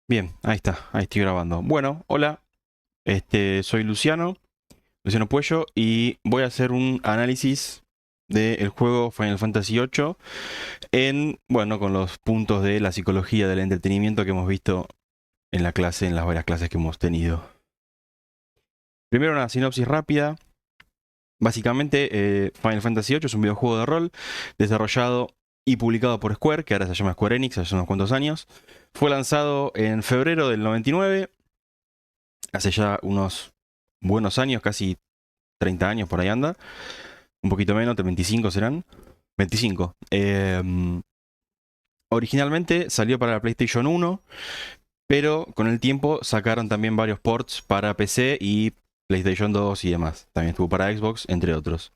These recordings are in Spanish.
Bien, ahí está, ahí estoy grabando. Bueno, hola, soy Luciano Puello, y voy a hacer un análisis del juego Final Fantasy VIII bueno, con los puntos de la psicología del entretenimiento que hemos visto en la clase, en las varias clases que hemos tenido. Primero una sinopsis rápida. Básicamente, Final Fantasy VIII es un videojuego de rol desarrollado y publicado por Square, que ahora se llama Square Enix, hace unos cuantos años. Fue lanzado en febrero del 99, hace ya unos buenos años, casi 30 años por ahí anda. Un poquito menos, de 25 serán. 25. Originalmente salió para la PlayStation 1, pero con el tiempo sacaron también varios ports para PC y PlayStation 2 y demás. También estuvo para Xbox, entre otros.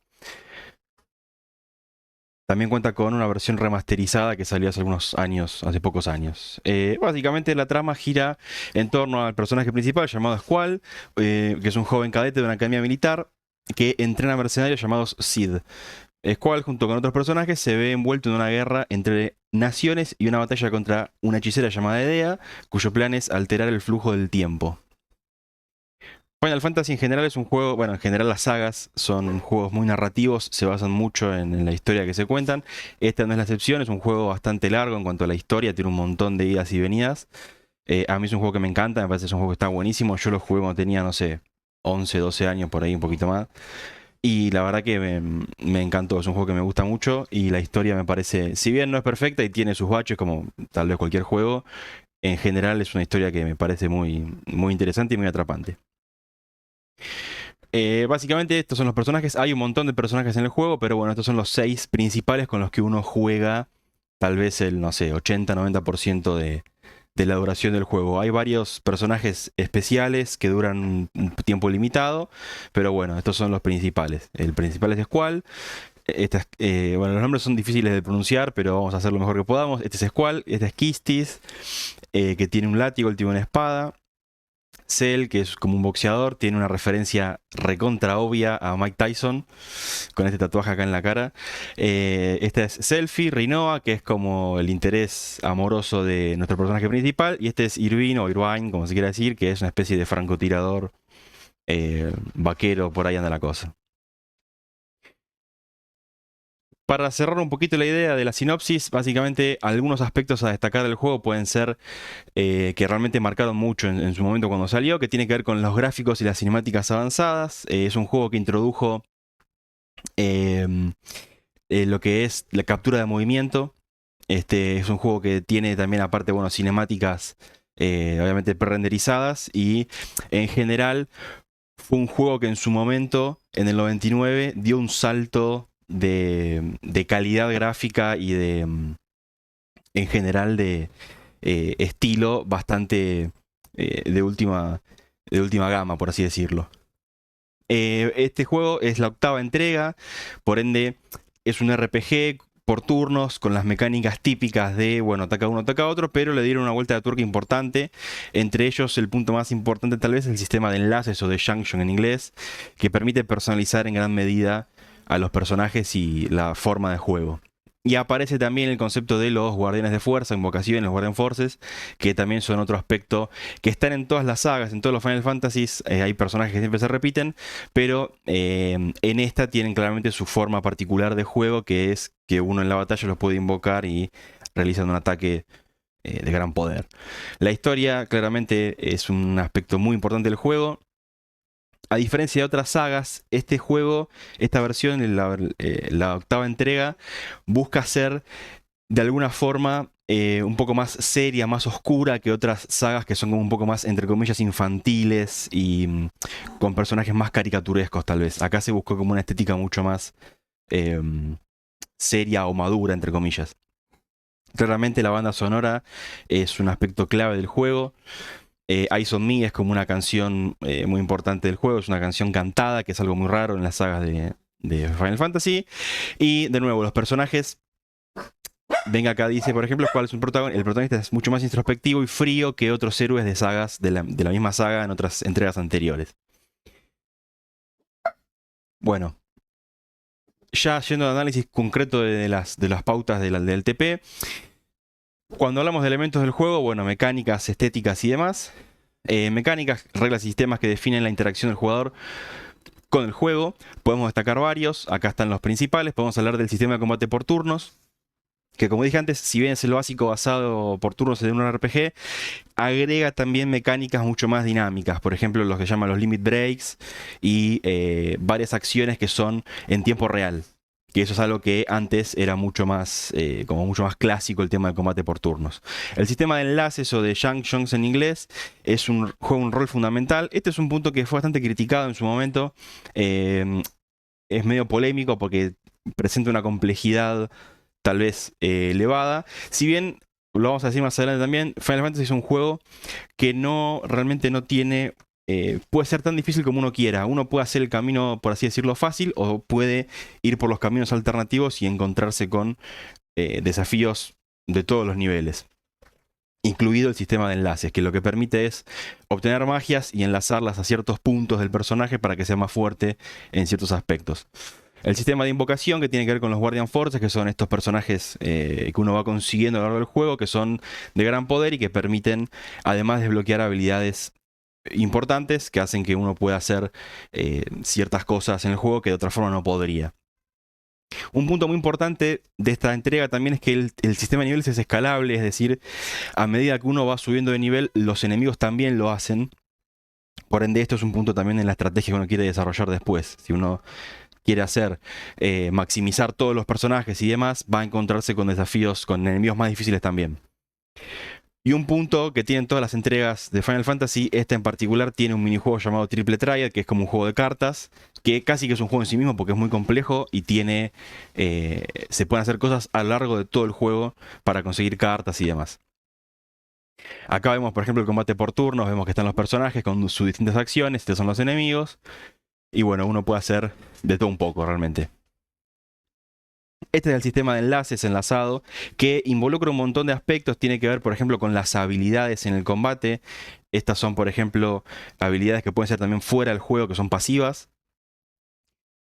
También cuenta con una versión remasterizada que salió hace algunos años, hace pocos años. Básicamente la trama gira en torno al personaje principal llamado Squall, que es un joven cadete de una academia militar que entrena mercenarios llamados Sid. Squall, junto con otros personajes, se ve envuelto en una guerra entre naciones y una batalla contra una hechicera llamada Edea, cuyo plan es alterar el flujo del tiempo. Final Fantasy en general es un juego, bueno, en general las sagas son juegos muy narrativos, se basan mucho en la historia que se cuentan. Esta no es la excepción, es un juego bastante largo en cuanto a la historia, tiene un montón de idas y venidas. A mí es un juego que me encanta, me parece que es un juego que está buenísimo. Yo lo jugué cuando tenía, no sé, 11, 12 años, por ahí un poquito más. Y la verdad que me encantó, es un juego que me gusta mucho y la historia me parece, si bien no es perfecta y tiene sus baches como tal vez cualquier juego, en general es una historia que me parece muy, muy interesante y muy atrapante. Básicamente estos son los personajes, hay un montón de personajes en el juego, pero bueno, estos son los 6 principales con los que uno juega tal vez el, no sé, 80-90% de la duración del juego. Hay varios personajes especiales que duran un tiempo limitado, pero bueno, estos son los principales. El principal es Squall. Bueno, los nombres son difíciles de pronunciar, pero vamos a hacer lo mejor que podamos. Este es Squall, este es Quistis, que tiene un látigo, él tiene una espada. Cell, que es como un boxeador, tiene una referencia recontra obvia a Mike Tyson, con este tatuaje acá en la cara. Esta es Selfie, Rinoa, que es como el interés amoroso de nuestro personaje principal. Y este es Irvine, o Irvine, como se quiera decir, que es una especie de francotirador vaquero, por ahí anda la cosa. Para cerrar un poquito la idea de la sinopsis, básicamente algunos aspectos a destacar del juego pueden ser que realmente marcaron mucho en su momento cuando salió, que tiene que ver con los gráficos y las cinemáticas avanzadas. Es un juego que introdujo eh, lo que es la captura de movimiento. Es un juego que tiene también aparte, bueno, cinemáticas obviamente pre-renderizadas, y en general fue un juego que en su momento, en el 99, dio un salto de calidad gráfica y en general de estilo bastante de última gama, por así decirlo. Este juego es la octava entrega, por ende es un RPG por turnos con las mecánicas típicas de, bueno, ataca uno, ataca otro, pero le dieron una vuelta de tuerca importante. Entre ellos, el punto más importante tal vez es el sistema de enlaces o de junction en inglés, que permite personalizar en gran medida a los personajes y la forma de juego. Y aparece también el concepto de los guardianes de fuerza, invocaciones, los Guardian Forces, que también son otro aspecto que están en todas las sagas, en todos los Final Fantasies. Hay personajes que siempre se repiten, pero en esta tienen claramente su forma particular de juego, que es que uno en la batalla los puede invocar y realizan un ataque de gran poder. La historia claramente es un aspecto muy importante del juego. A diferencia de otras sagas, este juego, esta versión, la octava entrega, busca ser de alguna forma un poco más seria, más oscura que otras sagas que son como un poco más, entre comillas, infantiles y con personajes más caricaturescos tal vez. Acá se buscó como una estética mucho más eh, seria o madura, entre comillas. Claramente la banda sonora es un aspecto clave del juego. Eyes on Me es como una canción muy importante del juego, es una canción cantada, que es algo muy raro en las sagas de Final Fantasy. Y de nuevo, los personajes. Venga acá, dice, por ejemplo, cuál es un protagonista. El protagonista es mucho más introspectivo y frío que otros héroes de sagas de la misma saga en otras entregas anteriores. Bueno, ya yendo al análisis concreto de las pautas del TP, Cuando hablamos de elementos del juego, bueno, mecánicas, estéticas y demás. Mecánicas, reglas y sistemas que definen la interacción del jugador con el juego. Podemos destacar varios, acá están los principales. Podemos hablar del sistema de combate por turnos, que como dije antes, si bien es el básico basado por turnos en un RPG, agrega también mecánicas mucho más dinámicas. Por ejemplo, los que llaman los limit breaks y varias acciones que son en tiempo real. Que eso es algo que antes era mucho más, como mucho más clásico, el tema del combate por turnos. El sistema de enlaces o de junctions en inglés juega un rol fundamental. Este es un punto que fue bastante criticado en su momento. Es medio polémico porque presenta una complejidad tal vez elevada. Si bien, lo vamos a decir más adelante también, Final Fantasy es un juego que realmente no tiene, puede ser tan difícil como uno quiera. Uno puede hacer el camino, por así decirlo, fácil, o puede ir por los caminos alternativos y encontrarse con desafíos de todos los niveles. Incluido el sistema de enlaces, que lo que permite es obtener magias y enlazarlas a ciertos puntos del personaje para que sea más fuerte en ciertos aspectos. El sistema de invocación, que tiene que ver con los Guardian Forces, que son estos personajes que uno va consiguiendo a lo largo del juego, que son de gran poder y que permiten, además, desbloquear habilidades importantes que hacen que uno pueda hacer ciertas cosas en el juego que de otra forma no podría. Un punto muy importante de esta entrega también es que el sistema de niveles es escalable, es decir, a medida que uno va subiendo de nivel, los enemigos también lo hacen. Por ende, esto es un punto también en la estrategia que uno quiere desarrollar después. Si uno quiere hacer maximizar todos los personajes y demás, va a encontrarse con desafíos, con enemigos más difíciles también. Y un punto que tienen todas las entregas de Final Fantasy, esta en particular tiene un minijuego llamado Triple Triad, que es como un juego de cartas, que casi que es un juego en sí mismo porque es muy complejo y tiene, se pueden hacer cosas a lo largo de todo el juego para conseguir cartas y demás. Acá vemos, por ejemplo, el combate por turnos, vemos que están los personajes con sus distintas acciones, estos son los enemigos, y bueno, uno puede hacer de todo un poco realmente. Este es el sistema de enlaces enlazado que involucra un montón de aspectos. Tiene que ver, por ejemplo, con las habilidades en el combate. Estas son, por ejemplo, habilidades que pueden ser también fuera del juego, que son pasivas.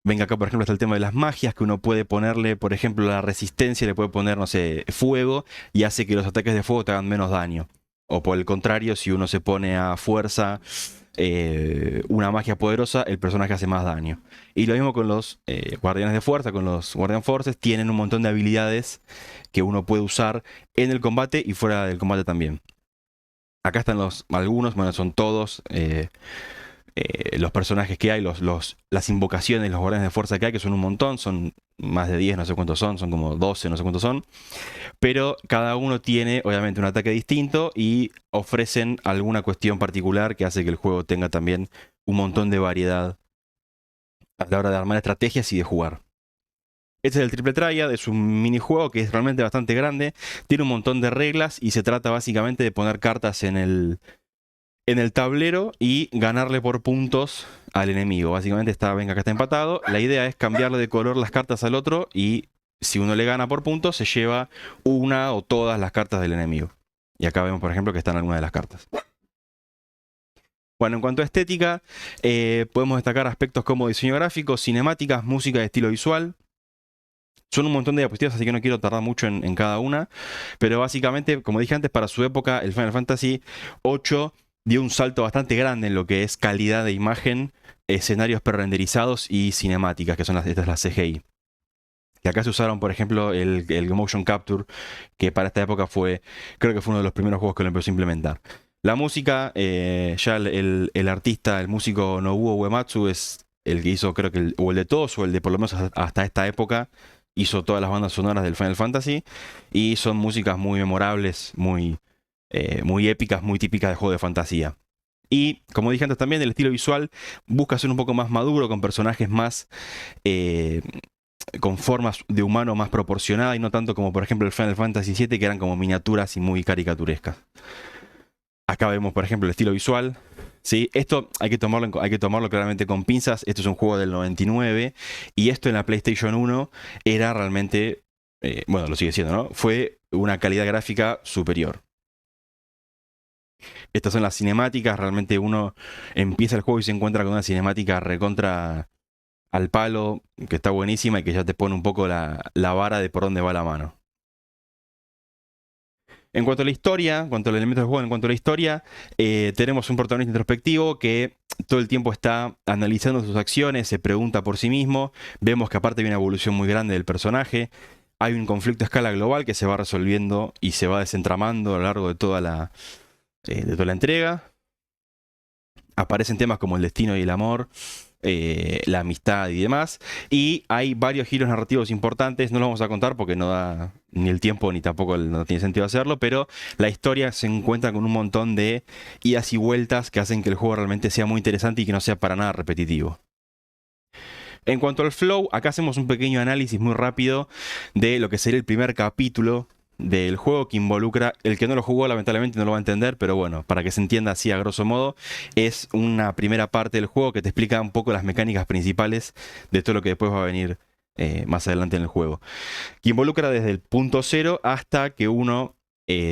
Venga, acá, por ejemplo, está el tema de las magias, que uno puede ponerle, por ejemplo, la resistencia, le puede poner, no sé, fuego, y hace que los ataques de fuego te hagan menos daño. O por el contrario, si uno se pone a fuerza una magia poderosa, el personaje hace más daño. Y lo mismo con los guardianes de fuerza, con los Guardian Forces, tienen un montón de habilidades que uno puede usar en el combate y fuera del combate también. Acá están algunos, bueno, son todos los personajes que hay, las invocaciones, los guardianes de fuerza que hay, que son un montón, son más de 10, no sé cuántos son como 12, no sé cuántos son. Pero cada uno tiene obviamente un ataque distinto y ofrecen alguna cuestión particular que hace que el juego tenga también un montón de variedad a la hora de armar estrategias y de jugar. Este es el Triple Triad, es un minijuego que es realmente bastante grande, tiene un montón de reglas y se trata básicamente de poner cartas en el tablero y ganarle por puntos al enemigo. Básicamente venga, acá está empatado. La idea es cambiarle de color las cartas al otro y si uno le gana por puntos, se lleva una o todas las cartas del enemigo. Y acá vemos, por ejemplo, que están algunas de las cartas. Bueno, en cuanto a estética, podemos destacar aspectos como diseño gráfico, cinemáticas, música de estilo visual. Son un montón de diapositivas, así que no quiero tardar mucho en cada una. Pero básicamente, como dije antes, para su época, el Final Fantasy VIII dio un salto bastante grande en lo que es calidad de imagen, escenarios prerenderizados y cinemáticas, que son estas las CGI. Que acá se usaron, por ejemplo, el motion capture, que para esta época creo que fue uno de los primeros juegos que lo empezó a implementar. La música, ya el artista, el músico Nobuo Uematsu es el que hizo, creo que o el de todos, o el de por lo menos hasta esta época, hizo todas las bandas sonoras del Final Fantasy, y son músicas muy memorables, muy épicas, muy típicas de juego de fantasía. Y, como dije antes también, el estilo visual busca ser un poco más maduro, con personajes más con formas de humano más proporcionadas y no tanto como, por ejemplo, el Final Fantasy VII, que eran como miniaturas y muy caricaturescas. Acá vemos, por ejemplo, el estilo visual. ¿Sí? Esto hay que tomarlo claramente con pinzas. Esto es un juego del 99 y esto en la PlayStation 1 era realmente, bueno, lo sigue siendo, ¿no? Fue una calidad gráfica superior. Estas son las cinemáticas. Realmente uno empieza el juego y se encuentra con una cinemática recontra al palo, que está buenísima y que ya te pone un poco la vara de por dónde va la mano. En cuanto a la historia, en cuanto a los elementos del juego, en cuanto a la historia, tenemos un protagonista introspectivo que todo el tiempo está analizando sus acciones, se pregunta por sí mismo. Vemos que aparte hay una evolución muy grande del personaje. Hay un conflicto a escala global que se va resolviendo y se va desentramando a lo largo de de toda la entrega. Aparecen temas como el destino y el amor, la amistad y demás. Y hay varios giros narrativos importantes, no los vamos a contar porque no da ni el tiempo ni tampoco no tiene sentido hacerlo, pero la historia se encuentra con un montón de idas y vueltas que hacen que el juego realmente sea muy interesante y que no sea para nada repetitivo. En cuanto al flow, acá hacemos un pequeño análisis muy rápido de lo que sería el primer capítulo del juego, que involucra, el que no lo jugó lamentablemente no lo va a entender, pero bueno, para que se entienda así a grosso modo, es una primera parte del juego que te explica un poco las mecánicas principales de todo lo que después va a venir más adelante en el juego, que involucra desde el punto cero hasta que uno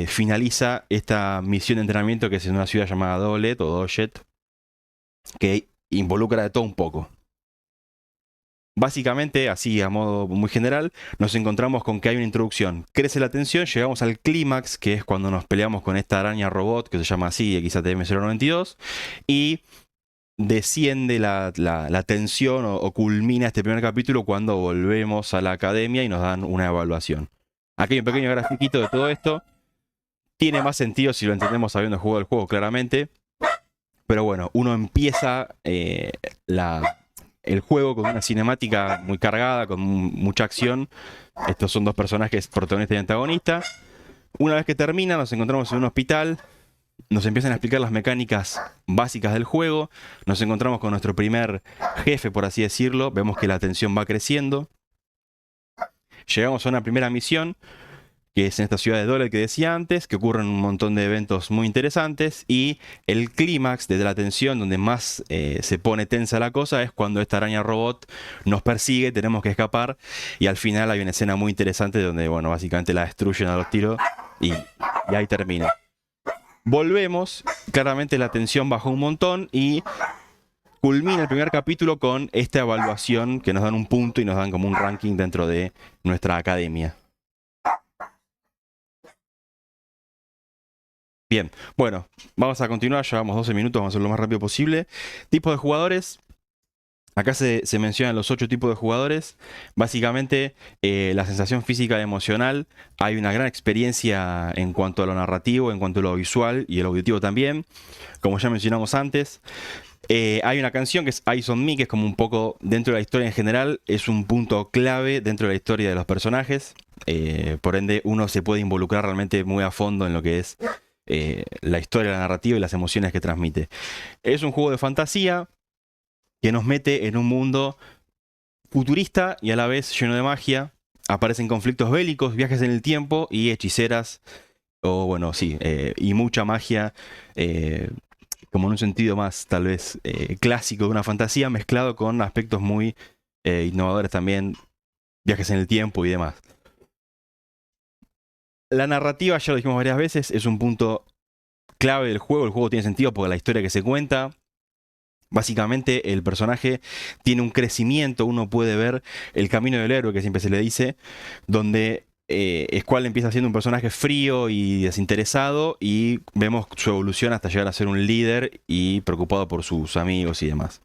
finaliza esta misión de entrenamiento que es en una ciudad llamada Dolet o Dodget, que involucra de todo un poco. Básicamente, así a modo muy general, nos encontramos con que hay una introducción. Crece la tensión, llegamos al clímax, que es cuando nos peleamos con esta araña robot, que se llama así, XATM-092, y desciende la tensión o culmina este primer capítulo cuando volvemos a la academia y nos dan una evaluación. Aquí hay un pequeño grafiquito de todo esto. Tiene más sentido si lo entendemos habiendo jugado el juego claramente. Pero bueno, uno empieza el juego con una cinemática muy cargada, con mucha acción. Estos son dos personajes, protagonista y antagonista. Una vez que termina, nos encontramos en un hospital. Nos empiezan a explicar las mecánicas básicas del juego. Nos encontramos con nuestro primer jefe, por así decirlo. Vemos que la tensión va creciendo. Llegamos a una primera misión, que es en esta ciudad de Dole que decía antes, que ocurren un montón de eventos muy interesantes, y el clímax de la tensión, donde más se pone tensa la cosa, es cuando esta araña robot nos persigue, tenemos que escapar, y al final hay una escena muy interesante donde, bueno, básicamente la destruyen a los tiros, y ahí termina. Volvemos, claramente la tensión bajó un montón, y culmina el primer capítulo con esta evaluación que nos dan un punto y nos dan como un ranking dentro de nuestra academia. Bien, bueno, vamos a continuar, llevamos 12 minutos, vamos a hacerlo lo más rápido posible. Tipos de jugadores. Acá se mencionan los 8 tipos de jugadores. Básicamente, la sensación física y emocional. Hay una gran experiencia en cuanto a lo narrativo, en cuanto a lo visual y el auditivo también. Como ya mencionamos antes. Hay una canción que es Eyes on Me, que es como un poco dentro de la historia en general. Es un punto clave dentro de la historia de los personajes. Por ende, uno se puede involucrar realmente muy a fondo en lo que es la historia, la narrativa y las emociones que transmite. Es un juego de fantasía que nos mete en un mundo futurista y a la vez lleno de magia. Aparecen conflictos bélicos, viajes en el tiempo y hechiceras, o bueno, sí, y mucha magia, como en un sentido más tal vez clásico de una fantasía, mezclado con aspectos muy innovadores también, viajes en el tiempo y demás. La narrativa, ya lo dijimos varias veces, es un punto clave del juego. El juego tiene sentido por la historia que se cuenta. Básicamente el personaje tiene un crecimiento, uno puede ver el camino del héroe, que siempre se le dice, donde Squall empieza siendo un personaje frío y desinteresado y vemos su evolución hasta llegar a ser un líder y preocupado por sus amigos y demás.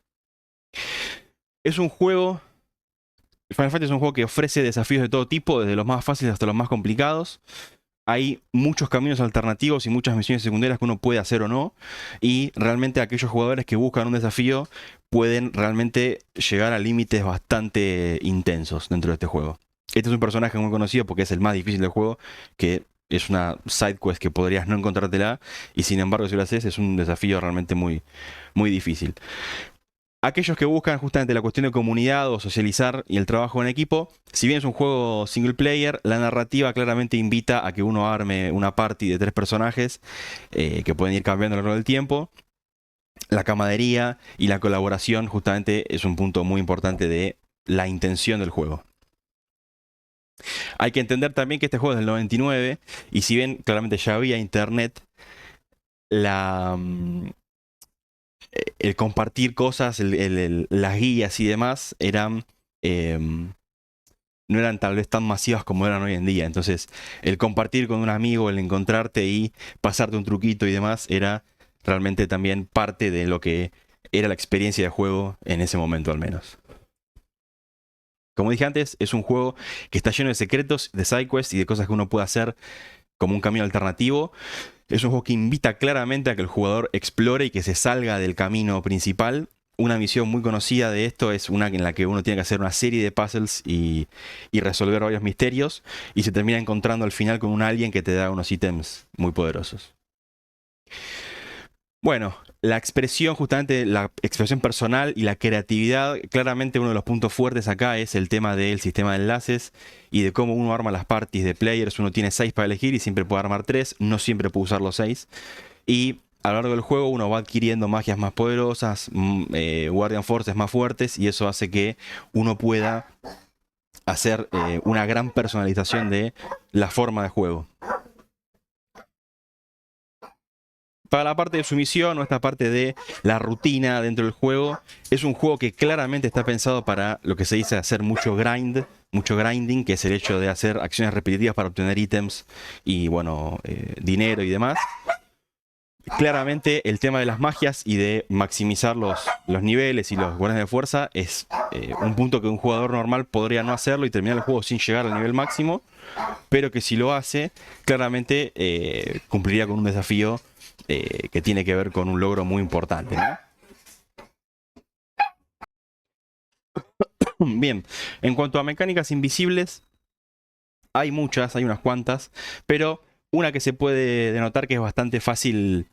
Es un juego... Final Fantasy es un juego que ofrece desafíos de todo tipo, desde los más fáciles hasta los más complicados. Hay muchos caminos alternativos y muchas misiones secundarias que uno puede hacer o no. Y realmente aquellos jugadores que buscan un desafío pueden realmente llegar a límites bastante intensos dentro de este juego. Este es un personaje muy conocido porque es el más difícil del juego, que es una side quest que podrías no encontrártela, y sin embargo si lo haces es un desafío realmente muy, muy difícil. Aquellos que buscan justamente la cuestión de comunidad o socializar y el trabajo en equipo, si bien es un juego single player, la narrativa claramente invita a que uno arme una party de 3 personajes que pueden ir cambiando a lo largo del tiempo. La camaradería y la colaboración justamente es un punto muy importante de la intención del juego. Hay que entender también que este juego es del 99 y si bien claramente ya había internet, el compartir cosas, las guías y demás eran no eran tal vez tan masivas como eran hoy en día. Entonces, el compartir con un amigo, el encontrarte y pasarte un truquito y demás, era realmente también parte de lo que era la experiencia de juego en ese momento al menos. Como dije antes, es un juego que está lleno de secretos, de sidequests y de cosas que uno puede hacer como un camino alternativo. Es un juego que invita claramente a que el jugador explore y que se salga del camino principal. Una misión muy conocida de esto es una en la que uno tiene que hacer una serie de puzzles y resolver varios misterios, y se termina encontrando al final con un alien que te da unos ítems muy poderosos. Bueno, la expresión, justamente la expresión personal y la creatividad, claramente uno de los puntos fuertes acá es el tema del sistema de enlaces y de cómo uno arma las parties de players. Uno tiene 6 para elegir y siempre puede armar 3, no siempre puede usar los 6. Y a lo largo del juego uno va adquiriendo magias más poderosas, Guardian Forces más fuertes, y eso hace que uno pueda hacer una gran personalización de la forma de juego. Para la parte de su misión o esta parte de la rutina dentro del juego, es un juego que claramente está pensado para lo que se dice hacer mucho grinding, que es el hecho de hacer acciones repetitivas para obtener ítems y, bueno, dinero y demás. Claramente el tema de las magias y de maximizar los niveles y los guardias de fuerza es un punto que un jugador normal podría no hacerlo y terminar el juego sin llegar al nivel máximo, pero que si lo hace, claramente cumpliría con un desafío que tiene que ver con un logro muy importante, ¿no? Bien, en cuanto a mecánicas invisibles, hay muchas, hay unas cuantas, pero una que se puede denotar que es bastante fácil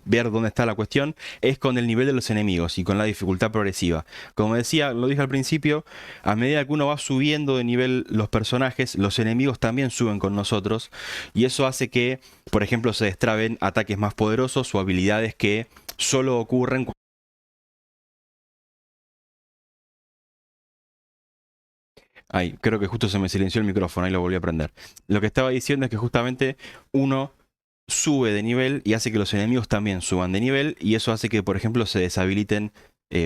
ver dónde está la cuestión es con el nivel de los enemigos y con la dificultad progresiva. Como decía, lo dije al principio, a medida que uno va subiendo de nivel los personajes, los enemigos también suben con nosotros, y eso hace que, por ejemplo, se destraben ataques más poderosos o habilidades que solo ocurren. Ay, creo que justo se me silenció el micrófono, ahí lo volví a prender. Lo que estaba diciendo es que justamente uno sube de nivel y hace que los enemigos también suban de nivel, y eso hace que, por ejemplo, se deshabiliten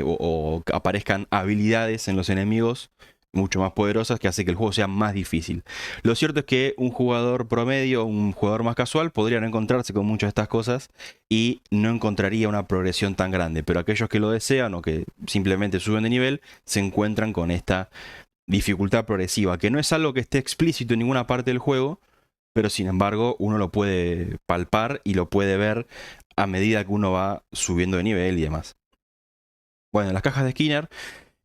o aparezcan habilidades en los enemigos mucho más poderosas, que hace que el juego sea más difícil. Lo cierto es que un jugador promedio, un jugador más casual, podría no encontrarse con muchas de estas cosas y no encontraría una progresión tan grande, pero aquellos que lo desean o que simplemente suben de nivel se encuentran con esta dificultad progresiva, que no es algo que esté explícito en ninguna parte del juego, pero sin embargo uno lo puede palpar y lo puede ver a medida que uno va subiendo de nivel y demás. Bueno, en las cajas de Skinner,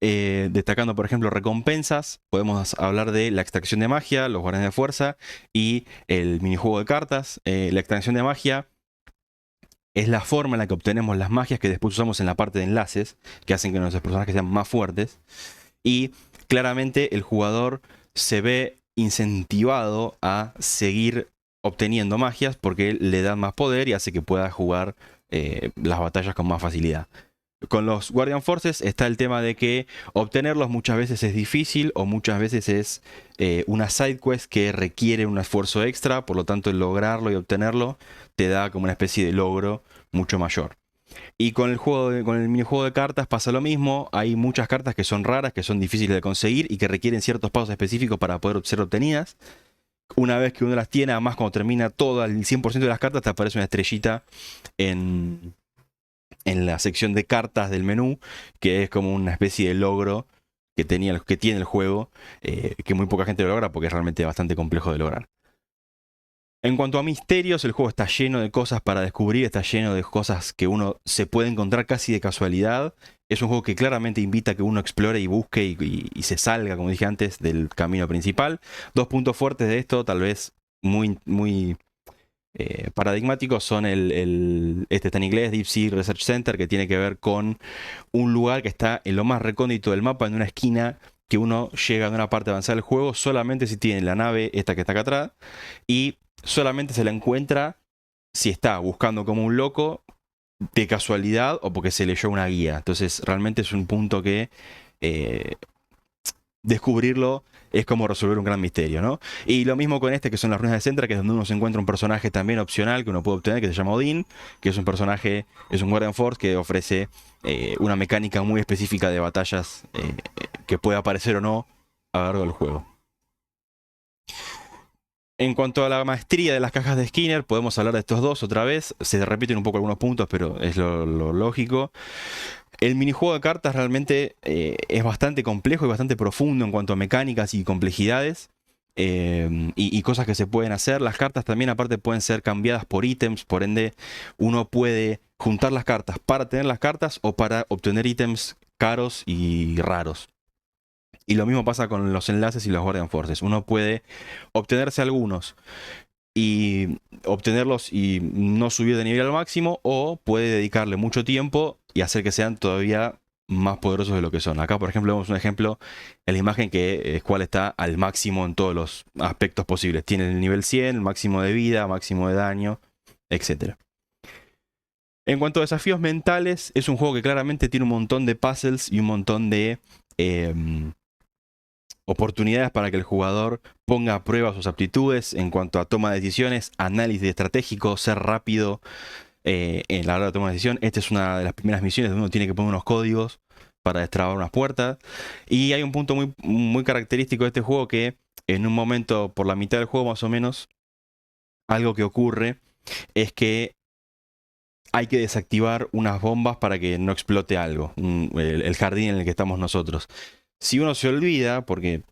destacando por ejemplo recompensas, podemos hablar de la extracción de magia, los guardianes de fuerza y el minijuego de cartas. La extracción de magia es la forma en la que obtenemos las magias que después usamos en la parte de enlaces, que hacen que nuestros personajes sean más fuertes. Y claramente el jugador se ve incentivado a seguir obteniendo magias porque le dan más poder y hace que pueda jugar las batallas con más facilidad. Con los Guardian Forces está el tema de que obtenerlos muchas veces es difícil o muchas veces es una side quest que requiere un esfuerzo extra, por lo tanto el lograrlo y obtenerlo te da como una especie de logro mucho mayor. Y con el con el minijuego de cartas pasa lo mismo. Hay muchas cartas que son raras, que son difíciles de conseguir y que requieren ciertos pasos específicos para poder ser obtenidas. Una vez que uno las tiene, además cuando termina todo el 100% de las cartas, te aparece una estrellita en la sección de cartas del menú, que es como una especie de logro que tiene el juego, que muy poca gente lo logra porque es realmente bastante complejo de lograr. En cuanto a misterios, el juego está lleno de cosas para descubrir, está lleno de cosas que uno se puede encontrar casi de casualidad. Es un juego que claramente invita a que uno explore y busque y se salga, como dije antes, del camino principal. Dos puntos fuertes de esto, tal vez muy paradigmáticos, son este está en inglés, Deep Sea Research Center, que tiene que ver con un lugar que está en lo más recóndito del mapa, en una esquina, que uno llega de una parte avanzada del juego solamente si tiene la nave esta que está acá atrás, y solamente se la encuentra si está buscando como un loco, de casualidad o porque se leyó una guía. Entonces realmente es un punto que descubrirlo es como resolver un gran misterio, ¿no? Y lo mismo con este, que son las ruinas de Centra, que es donde uno se encuentra un personaje también opcional que uno puede obtener, que se llama Odín, que es un personaje, es un Guardian Force que ofrece una mecánica muy específica de batallas que puede aparecer o no a lo largo del juego. En cuanto a la maestría de las cajas de Skinner, podemos hablar de estos dos otra vez. Se repiten un poco algunos puntos, pero es lo lógico. El minijuego de cartas realmente es bastante complejo y bastante profundo en cuanto a mecánicas y complejidades. Y cosas que se pueden hacer. Las cartas también aparte pueden ser cambiadas por ítems, por ende uno puede juntar las cartas para tener las cartas o para obtener ítems caros y raros. Y lo mismo pasa con los enlaces y los Guardian Forces. Uno puede obtenerse algunos y obtenerlos y no subir de nivel al máximo, o puede dedicarle mucho tiempo y hacer que sean todavía más poderosos de lo que son. Acá, por ejemplo, vemos un ejemplo en la imagen que es cual está al máximo en todos los aspectos posibles. Tiene el nivel 100, el máximo de vida, máximo de daño, etc. En cuanto a desafíos mentales, es un juego que claramente tiene un montón de puzzles y un montón de oportunidades para que el jugador ponga a prueba sus aptitudes en cuanto a toma de decisiones, análisis estratégico, ser rápido en la hora de tomar una decisión. Esta es una de las primeras misiones donde uno tiene que poner unos códigos para destrabar unas puertas. Y hay un punto muy característico de este juego que en un momento, por la mitad del juego más o menos, algo que ocurre es que hay que desactivar unas bombas para que no explote algo, el jardín en el que estamos nosotros. Si uno se olvida, porque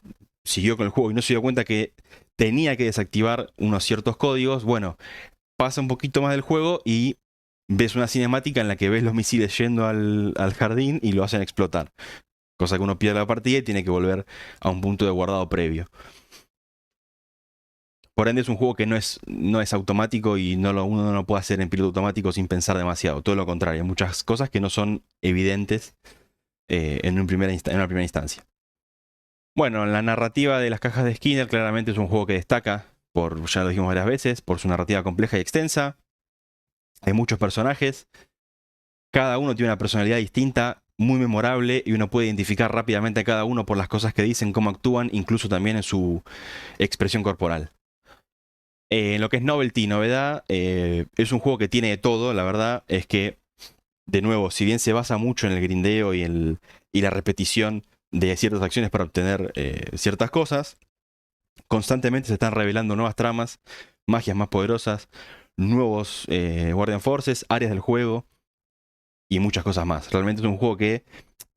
siguió con el juego y no se dio cuenta que tenía que desactivar unos ciertos códigos, bueno, pasa un poquito más del juego y ves una cinemática en la que ves los misiles yendo al jardín y lo hacen explotar. Cosa que uno pierde la partida y tiene que volver a un punto de guardado previo. Por ende es un juego que no es automático y uno no puede hacer en piloto automático sin pensar demasiado. Todo lo contrario, hay muchas cosas que no son evidentes en una primera instancia. Bueno, la narrativa de las cajas de Skinner claramente es un juego que destaca, ya lo dijimos varias veces, por su narrativa compleja y extensa. Hay muchos personajes, cada uno tiene una personalidad distinta, muy memorable, y uno puede identificar rápidamente a cada uno por las cosas que dicen, cómo actúan, incluso también en su expresión corporal. En lo que es novelty, novedad, es un juego que tiene de todo. La verdad es que, de nuevo, si bien se basa mucho en el grindeo y la repetición de ciertas acciones para obtener ciertas cosas, constantemente se están revelando nuevas tramas, magias más poderosas, nuevos Guardian Forces, áreas del juego y muchas cosas más. Realmente es un juego que,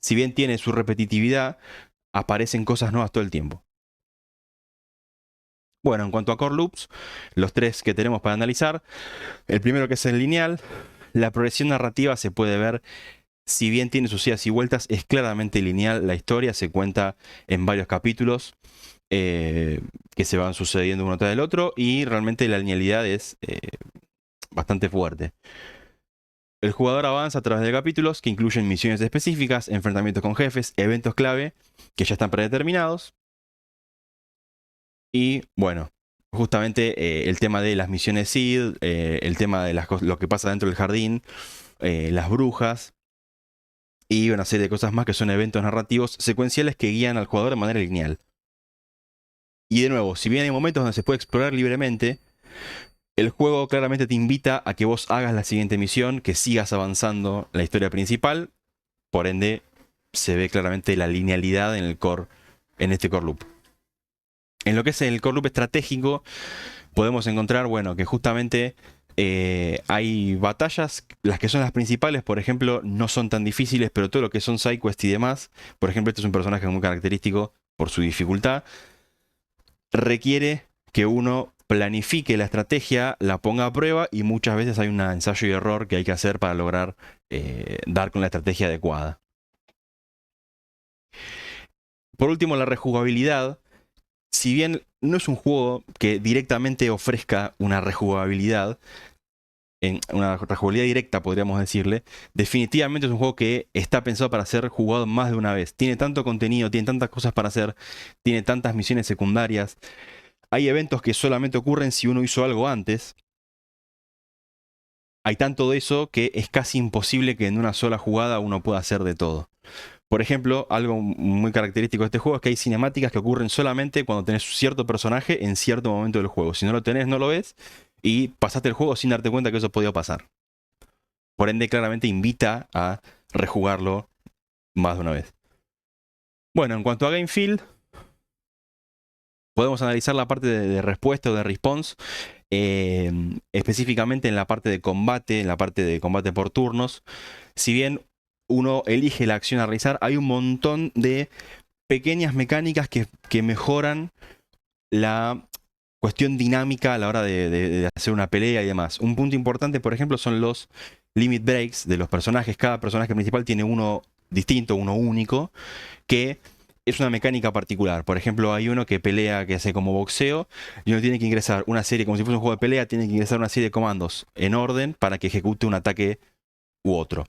si bien tiene su repetitividad, aparecen cosas nuevas todo el tiempo. Bueno, en cuanto a core loops, los tres que tenemos para analizar, el primero, que es el lineal. La progresión narrativa se puede ver, si bien tiene sus idas y vueltas, es claramente lineal. La historia se cuenta en varios capítulos que se van sucediendo uno tras el otro, y realmente la linealidad es bastante fuerte. El jugador avanza a través de capítulos que incluyen misiones específicas, enfrentamientos con jefes, eventos clave que ya están predeterminados. Y bueno, justamente el tema de las misiones SEED, el tema de lo que pasa dentro del jardín, las brujas y una serie de cosas más que son eventos narrativos secuenciales que guían al jugador de manera lineal. Y de nuevo, si bien hay momentos donde se puede explorar libremente, el juego claramente te invita a que vos hagas la siguiente misión, que sigas avanzando la historia principal. Por ende, se ve claramente la linealidad en este core loop. En lo que es el core loop estratégico, podemos encontrar, bueno, que justamente hay batallas, las que son las principales, por ejemplo, no son tan difíciles, pero todo lo que son side quest y demás, por ejemplo, este es un personaje muy característico por su dificultad, requiere que uno planifique la estrategia, la ponga a prueba, y muchas veces hay un ensayo y error que hay que hacer para lograr dar con la estrategia adecuada. Por último, la rejugabilidad. Si bien no es un juego que directamente ofrezca una rejugabilidad, una rejugabilidad directa podríamos decirle, definitivamente es un juego que está pensado para ser jugado más de una vez. Tiene tanto contenido, tiene tantas cosas para hacer, tiene tantas misiones secundarias. Hay eventos que solamente ocurren si uno hizo algo antes. Hay tanto de eso que es casi imposible que en una sola jugada uno pueda hacer de todo. Por ejemplo, algo muy característico de este juego es que hay cinemáticas que ocurren solamente cuando tenés cierto personaje en cierto momento del juego. Si no lo tenés, no lo ves, y pasaste el juego sin darte cuenta que eso podía pasar. Por ende, claramente invita a rejugarlo más de una vez. Bueno, en cuanto a game feel, Podemos analizar la parte de respuesta o de response, específicamente en la parte de combate, en la parte de combate por turnos. Si bien uno elige la acción a realizar, hay un montón de pequeñas mecánicas que mejoran la cuestión dinámica a la hora de hacer una pelea y demás. Un punto importante, por ejemplo, son los limit breaks de los personajes. Cada personaje principal tiene uno distinto, uno único, que es una mecánica particular. Por ejemplo, hay uno que pelea, que hace como boxeo, y uno tiene que ingresar una serie, como si fuese un juego de pelea, tiene que ingresar una serie de comandos en orden para que ejecute un ataque u otro.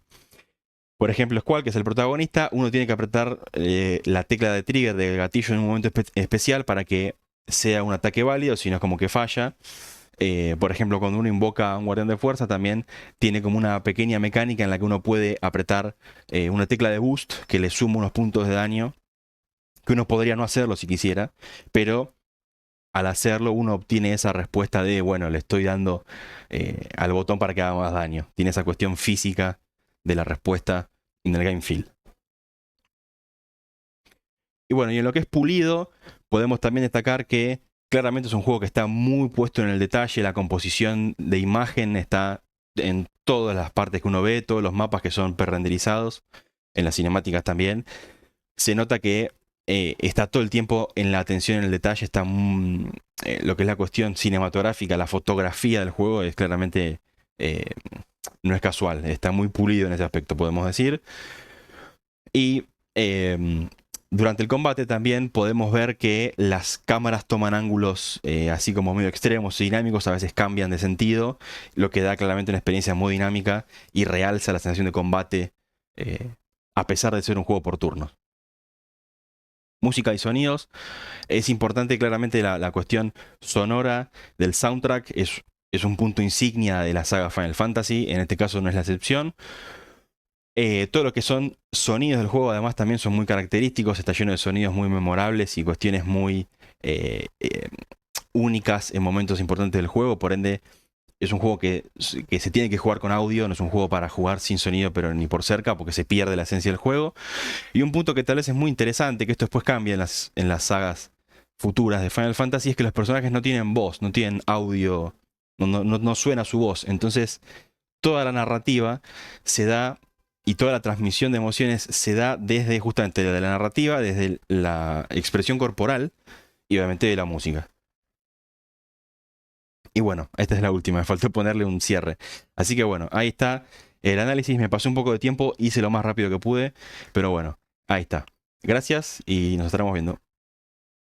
Por ejemplo, Squall, que es el protagonista, uno tiene que apretar la tecla de trigger del gatillo en un momento especial para que sea un ataque válido, si no es como que falla. Por ejemplo, cuando uno invoca a un guardián de fuerza, también tiene como una pequeña mecánica en la que uno puede apretar una tecla de boost que le suma unos puntos de daño, que uno podría no hacerlo si quisiera, pero al hacerlo uno obtiene esa respuesta de, bueno, le estoy dando al botón para que haga más daño. Tiene esa cuestión física de la respuesta en el game feel. Y bueno, y en lo que es pulido, podemos también destacar que claramente es un juego que está muy puesto en el detalle, la composición de imagen está en todas las partes que uno ve, todos los mapas que son pre-renderizados, en las cinemáticas también. Se nota que está todo el tiempo en la atención en el detalle, está lo que es la cuestión cinematográfica, la fotografía del juego es claramente, no es casual, está muy pulido en ese aspecto, podemos decir. Y durante el combate también podemos ver que las cámaras toman ángulos así como medio extremos y dinámicos, a veces cambian de sentido, lo que da claramente una experiencia muy dinámica y realza la sensación de combate a pesar de ser un juego por turnos. Música y sonidos. Es importante claramente la cuestión sonora del soundtrack. Es un punto insignia de la saga Final Fantasy. En este caso no es la excepción. Todo lo que son sonidos del juego además también son muy característicos. Está lleno de sonidos muy memorables y cuestiones muy únicas en momentos importantes del juego. Por ende, es un juego que se tiene que jugar con audio, no es un juego para jugar sin sonido, pero ni por cerca, porque se pierde la esencia del juego. Y un punto que tal vez es muy interesante, que esto después cambia en las sagas futuras de Final Fantasy, es que los personajes no tienen voz, no tienen audio, no suena su voz. Entonces, toda la narrativa se da, y toda la transmisión de emociones se da desde justamente de la narrativa, desde la expresión corporal y obviamente de la música. Y bueno, esta es la última, me faltó ponerle un cierre. Así que bueno, ahí está el análisis, me pasó un poco de tiempo, hice lo más rápido que pude, pero bueno, ahí está. Gracias y nos estaremos viendo.